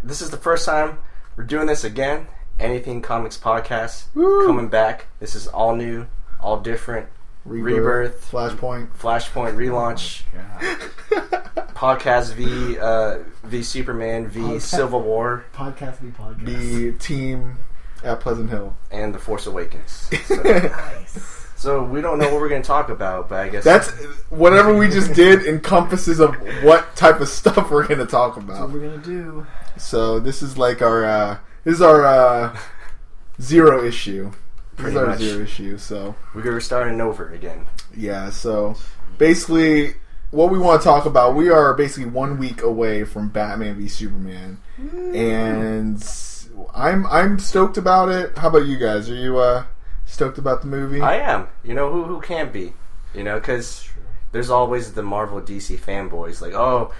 This is the first time we're doing this again. Anything Comics Podcast. Woo. Coming back. This is all new, all different. Rebirth. Flashpoint relaunch. Podcast v Superman v Podcast. Civil War. Podcast v podcast. The team at Pleasant Hill. And The Force Awakens. So, Nice. so we don't know what we're going to talk about, but I guess... That's whatever we just did encompasses of what type of stuff we're going to talk That's about. what we're gonna do. So this is like our zero issue. This is Pretty our much. zero issue. So We're starting over again. yeah. So basically, what we want to talk about, we are basically 1 week away from Batman v Superman, and I'm stoked about it. How about you guys? Are you stoked about the movie? I am. You know, who can't be? You know, because there's always the Marvel DC fanboys. Like, oh,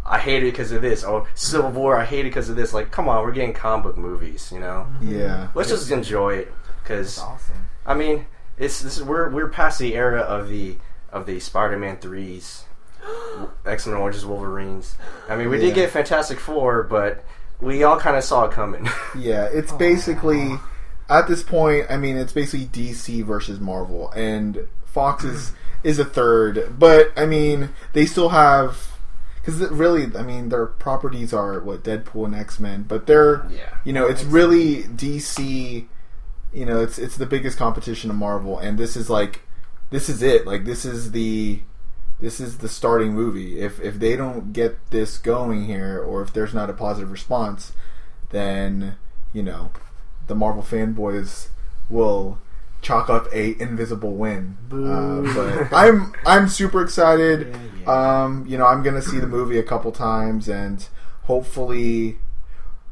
I hate it because of this. Oh, Civil War, I hate it because of this. Like, come on, we're getting comic book movies, you know? Yeah. Let's just enjoy it. Because, That's awesome. I mean, we're past the era of the Spider-Man 3s, X-Men Oranges, Wolverines. I mean, we did get Fantastic Four, but we all kind of saw it coming. Yeah, it's basically, at this point, I mean, it's basically DC versus Marvel, and Fox is a third, but, I mean, they still have, because really, I mean, their properties are, Deadpool and X-Men, but they're, you know, it's really DC, you know, it's the biggest competition of Marvel, and this is it, like, this is the starting movie. If they don't get this going here, or if there's not a positive response, then, you know, the Marvel fanboys will chalk up a invisible win. But I'm super excited. Yeah. You know, I'm gonna see the movie a couple times, and hopefully,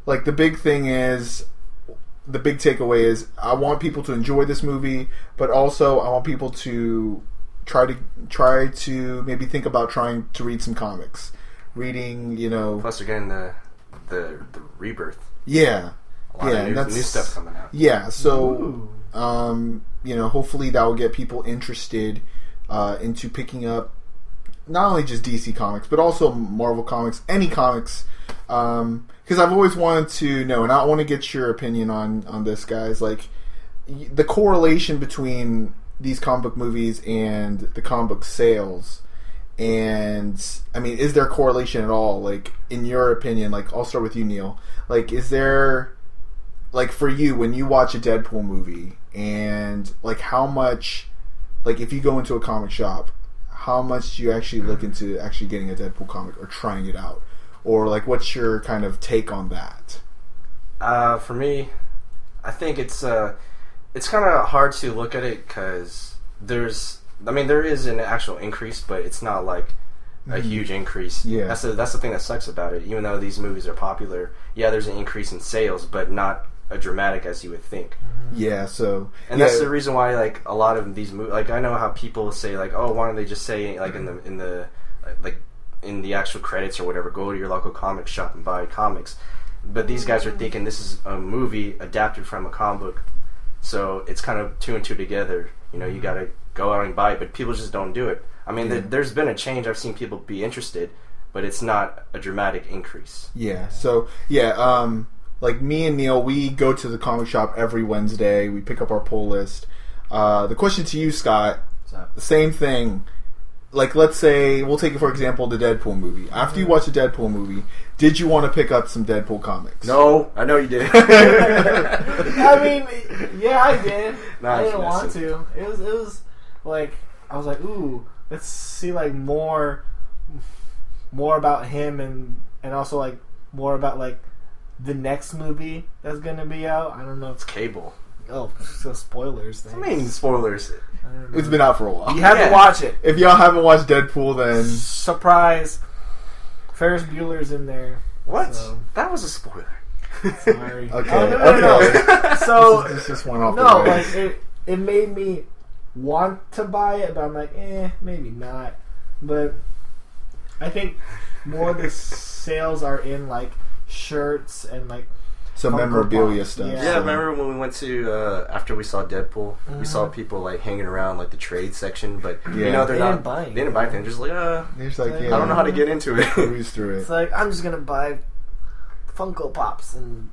like, the big takeaway is I want people to enjoy this movie, but also I want people to try to maybe think about trying to read some comics, reading, you know. Plus, we're getting the Rebirth. Yeah, A lot of new stuff coming out. Yeah, so you know, hopefully that will get people interested into picking up not only just DC comics, but also Marvel comics, any comics. Because I've always wanted to know, and I want to get your opinion on this, guys. Like, the correlation between these comic book movies and the comic book sales. And, I mean, is there a correlation at all? Like, in your opinion, like, I'll start with you, Neil. Like, is there, like, for you, when you watch a Deadpool movie, and, like, how much, like, if you go into a comic shop, how much do you actually look into actually getting a Deadpool comic or trying it out? Or, like, what's your kind of take on that? For me, I think it's kind of hard to look at it because there is an actual increase, but it's not like a huge increase. Yeah. That's the thing that sucks about it. Even though these movies are popular, yeah, there's an increase in sales, but not a dramatic as you would think. Yeah, so... And that's the reason why, like, a lot of these movies... Like, I know how people say, like, oh, why don't they just say, like, in the actual credits or whatever, go to your local comic shop and buy comics. But these guys are thinking this is a movie adapted from a comic book, so it's kind of two and two together. You know, you gotta go out and buy it, but people just don't do it. I mean, there's been a change. I've seen people be interested, but it's not a dramatic increase. Yeah, so, like, me and Neil, we go to the comic shop every Wednesday. We pick up our pull list. The question to you, Scott, the same thing. Like, let's say, we'll take it for example, the Deadpool movie. After you watch the Deadpool movie, did you want to pick up some Deadpool comics? No, I know you did. I mean, yeah, I did. No, I didn't it's want to. It was like, I was like, ooh, let's see, like, more about him, and also, like, more about, like, the next movie that's gonna be out. I don't know. It's Cable. Oh, so spoilers. I mean, spoilers. It's been out for a while. You have to watch it. If y'all haven't watched Deadpool, then... Surprise. Ferris Bueller's in there. What? So. That was a spoiler. Sorry. Okay. Oh, no. So, this just went off no, the like, it made me want to buy it, but I'm like, maybe not. But I think more the sales are in, like, shirts and, like, some memorabilia stuff. Yeah, remember when we went to after we saw Deadpool, we saw people like hanging around like the trade section, but you know they didn't buy anything. They're just like, They're just like, I don't know how to get into it. Cruise through it. It's like, I'm just gonna buy Funko Pops and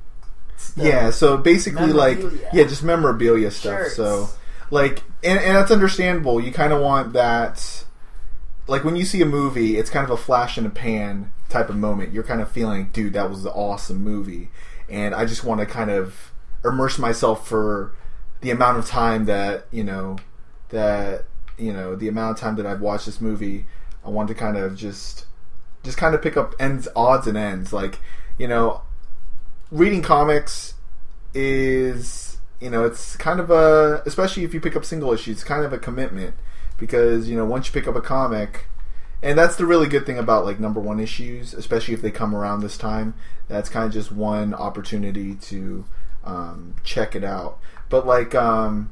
stuff. Yeah, so basically, like, Memorabilia. just memorabilia stuff. Shirts. So, like, and that's understandable. You kind of want that. Like, when you see a movie, it's kind of a flash in a pan type of moment. You're kind of feeling, dude, that was an awesome movie. And I just want to kind of immerse myself for the amount of time that, the amount of time that I've watched this movie. I want to kind of just kind of pick up odds and ends. Like, reading comics is, it's kind of especially if you pick up single issues, it's kind of a commitment. Because, once you pick up a comic, and that's the really good thing about, like, number one issues, especially if they come around this time, that's kind of just one opportunity to check it out. But, like, I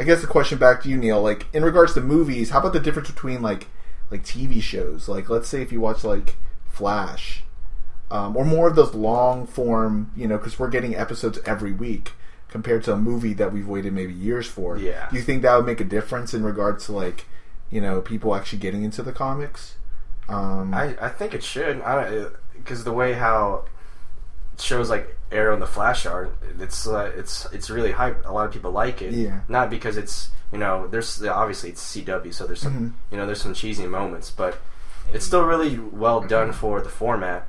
guess the question back to you, Neil, like, in regards to movies, how about the difference between, like TV shows? Like, let's say if you watch, like, Flash, or more of those long form, because we're getting episodes every week, compared to a movie that we've waited maybe years for. Yeah. Do you think that would make a difference in regards to, like, people actually getting into the comics? I think it should. Because the way how shows like Arrow and the Flash are, it's really hype. A lot of people like it. Yeah. Not because it's there's obviously it's CW, so there's some there's some cheesy moments, but it's still really well done for the format.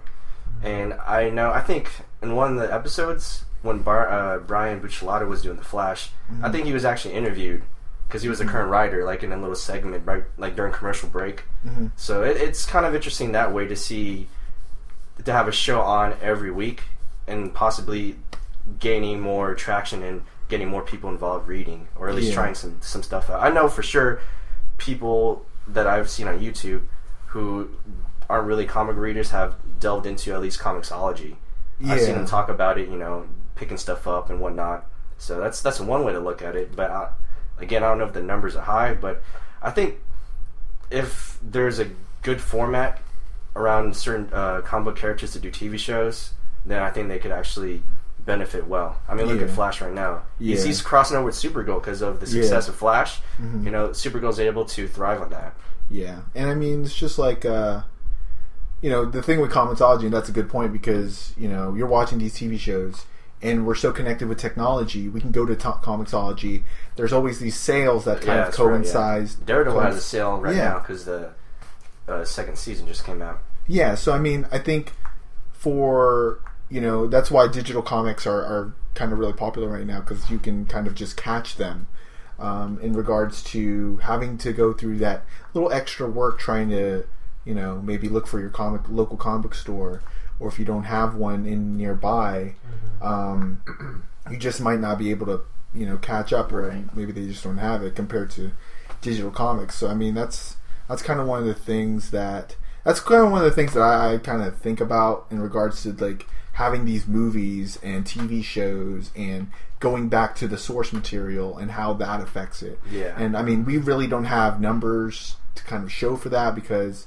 And I think in one of the episodes, when Brian Bucciolato was doing The Flash, I think he was actually interviewed because he was a current writer, like in a little segment, right, like during commercial break. So it's kind of interesting that way to have a show on every week and possibly gaining more traction and getting more people involved reading, or at least trying some stuff out. I know for sure people that I've seen on YouTube who aren't really comic readers have delved into at least comicsology. I've seen them talk about it, picking stuff up and whatnot. So that's one way to look at it. But again, I don't know if the numbers are high, but I think if there's a good format around certain comic book characters to do TV shows, then I think they could actually benefit well. I mean, look at Flash right now. He's crossing over with Supergirl because of the success of Flash. Supergirl's able to thrive on that. Yeah, and I mean, it's just like the thing with comicsology, and that's a good point, because you're watching these TV shows and we're so connected with technology, we can go to comicsology. There's always these sales that kind of coincide. Right, Daredevil has a sale right now because the second season just came out. Yeah, so I mean, I think for that's why digital comics are kind of really popular right now, because you can kind of just catch them. In regards to having to go through that little extra work trying to maybe look for your local comic store, or if you don't have one in nearby, you just might not be able to catch up, or maybe they just don't have it compared to digital comics. So I mean, that's kind of one of the things that I kind of think about in regards to, like, having these movies and TV shows and going back to the source material and how that affects it. Yeah. And I mean, we really don't have numbers to kind of show for that, because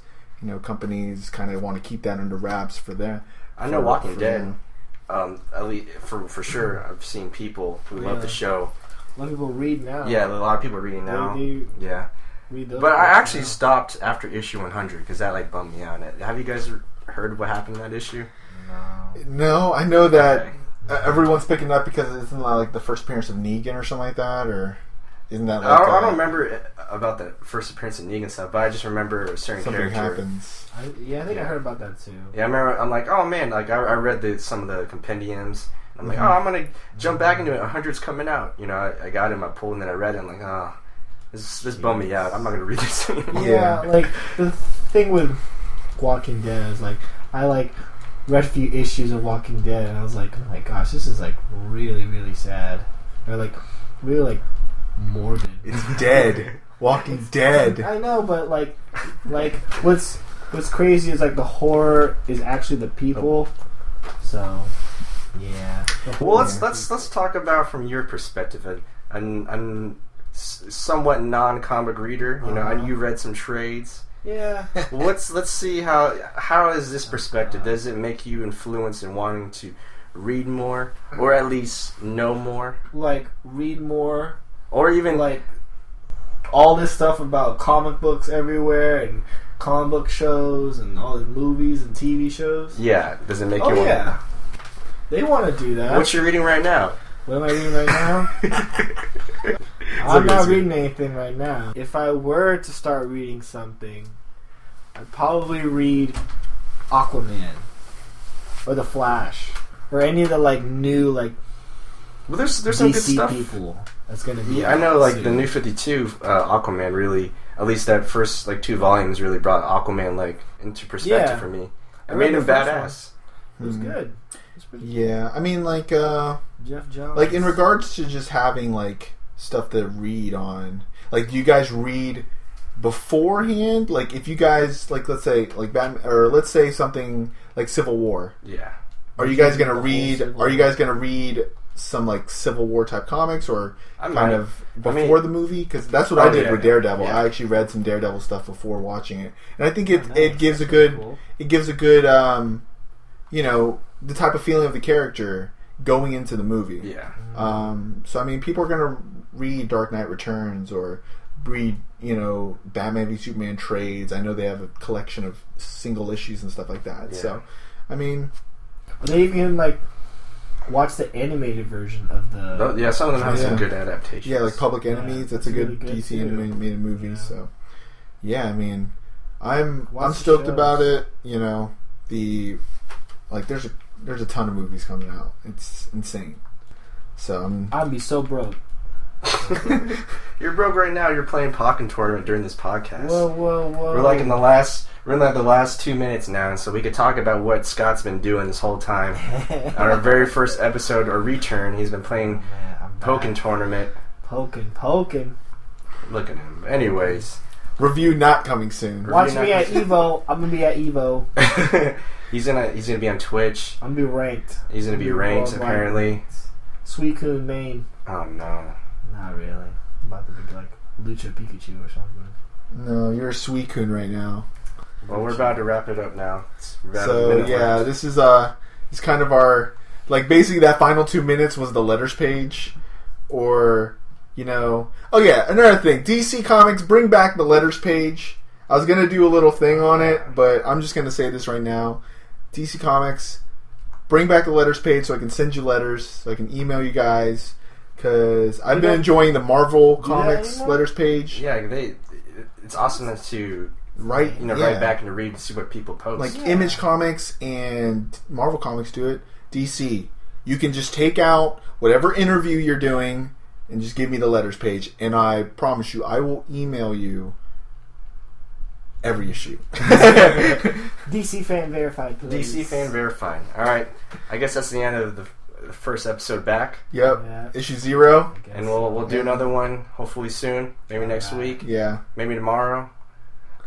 companies kind of want to keep that under wraps for them. I know Walking Dead. At least for sure, I've seen people who love the show. A lot of people read now. Yeah, a lot of people are reading now. Read those, but I actually stopped after issue 100 because that bummed me out. Have you guys heard what happened in that issue? No, I know that everyone's picking up because isn't that like the first appearance of Negan or something like that, or isn't that like I don't remember about the first appearance of Negan stuff, but I just remember a certain something character. happens. I think I heard about that too. Yeah, I remember. I'm like, oh man, like I read some of the compendiums. I'm like, oh, I'm gonna jump back into it. 100's coming out. I got it in my pool and then I read it. I'm like, oh, this bummed me out. I'm not gonna read this anymore. Yeah, like the thing with Walking Dead is like I read a few issues of Walking Dead and I was like, oh my gosh, this is like really, really sad. Or like really like morbid. It's dead. Walking Dead. I know, but like what's crazy is like the horror is actually the people. So yeah. Well, let's talk about from your perspective. I'm somewhat non-comic reader. And you read some trades. Yeah. Let's see how is this perspective? Does it make you influenced in wanting to read more, or at least know more? Like read more, or even like all this stuff about comic books everywhere and comic book shows and all the movies and TV shows. Yeah. Does it make you? Yeah. They want to do that. What you reading right now? What am I reading right now? I'm not reading anything right now. If I were to start reading something, I'd probably read Aquaman or The Flash or any of the like new like. Well, there's some good DC stuff. people that's gonna be. Yeah, I know. Like soon. the New 52, Aquaman really, at least that first like 2 volumes really brought Aquaman like into perspective for me. It made him badass. It was good. It was pretty Yeah, I mean, like, Jeff Johns. like in regards to just having like stuff to read on, like, do you guys read beforehand? Like, if you guys like, let's say like Batman, or let's say something like Civil War. Yeah. Are you guys gonna read? Are you guys gonna read some like Civil War type comics, or kind of before the movie? Because that's what I did with Daredevil. Yeah. I actually read some Daredevil stuff before watching it, and I think it gives a good you know, the type of feeling of the character going into the movie. Yeah. So I mean, people are gonna read Dark Knight Returns or read, you know, Batman v Superman trades. I know they have a collection of single issues and stuff like that. Yeah. So, I mean, they even like watch the animated version of the. Yeah, some of them have some good adaptations. yeah, like Public Enemies. That's a good really good DC too. animated movie. Yeah. So, yeah, I mean, I'm Watch the stoked shows. about it. You know, there's a ton of movies coming out. It's insane. So I'd be so broke. You're broke right now. You're playing Pokken Tournament during this podcast. Whoa. We're like in the last 2 minutes now, and so we could talk about what Scott's been doing this whole time. On our very first episode or return, he's been playing Pokken Tournament. Poking. Look at him. Anyways, review not coming soon. Watch me at Evo. I'm gonna be at Evo. he's gonna be on Twitch. I'm gonna be ranked. He's gonna be ranked worldwide. apparently. Sweet Coon Maine. Oh no. Not really. I'm about to be like Lucha Pikachu or something. No, you're a Suicune right now. Well, we're about to wrap it up now. So yeah, this is it's kind of our, like, basically that final 2 minutes was the letters page, or, you know, oh yeah, another thing, DC Comics, bring back the letters page. I was gonna do a little thing on it, but I'm just gonna say this right now. DC Comics, bring back the letters page so I can send you letters, so I can email you guys, because I've been enjoying the Marvel Comics letters page. Yeah, it's awesome to write back and to read and see what people post. Like Image Comics and Marvel Comics do it. DC, you can just take out whatever interview you're doing and just give me the letters page, and I promise you, I will email you every issue. DC Fan Verified, please. DC Fan Verified. All right, I guess that's the end of the first episode back. Yep, Yeah. issue 0. And we'll do another one hopefully soon, maybe next week, Yeah. maybe tomorrow.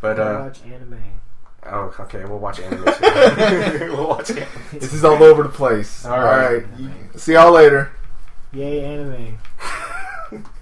But watch anime. oh, okay, we'll watch anime too. We'll watch anime. This is all over the place. All right. See y'all later. Yay, anime.